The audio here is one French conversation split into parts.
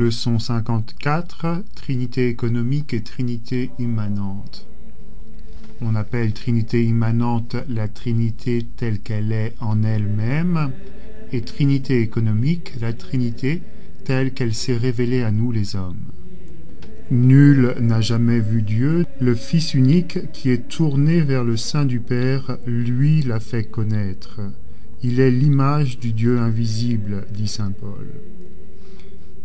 Leçon 54, Trinité économique et Trinité immanente. On appelle Trinité immanente la Trinité telle qu'elle est en elle-même, et Trinité économique la Trinité telle qu'elle s'est révélée à nous les hommes. Nul n'a jamais vu Dieu, le Fils unique qui est tourné vers le sein du Père, lui l'a fait connaître. Il est l'image du Dieu invisible, dit saint Paul.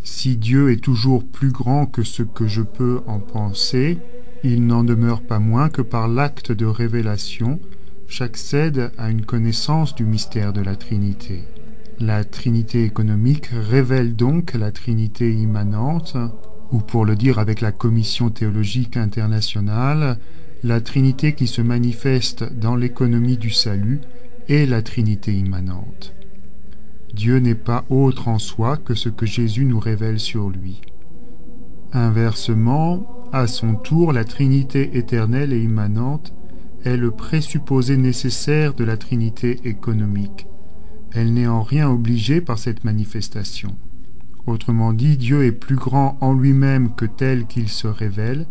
Si Dieu est toujours plus grand que ce que je peux en penser, il n'en demeure pas moins que par l'acte de révélation, j'accède à une connaissance du mystère de la Trinité. La Trinité économique révèle donc la Trinité immanente, ou pour le dire avec la Commission théologique internationale, la Trinité qui se manifeste dans l'économie du salut est la Trinité immanente. Dieu n'est pas autre en soi que ce que Jésus nous révèle sur lui. Inversement, à son tour, la Trinité éternelle et immanente est le présupposé nécessaire de la Trinité économique. Elle n'est en rien obligée par cette manifestation. Autrement dit, Dieu est plus grand en lui-même que tel qu'il se révèle,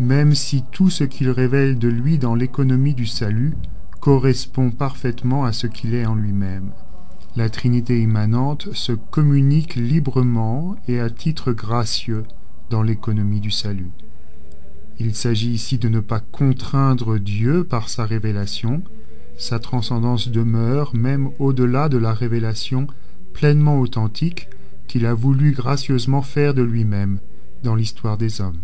même si tout ce qu'il révèle de lui dans l'économie du salut correspond parfaitement à ce qu'il est en lui-même. La Trinité immanente se communique librement et à titre gracieux dans l'économie du salut. Il s'agit ici de ne pas contraindre Dieu par sa révélation. Sa transcendance demeure même au-delà de la révélation pleinement authentique qu'il a voulu gracieusement faire de lui-même dans l'histoire des hommes.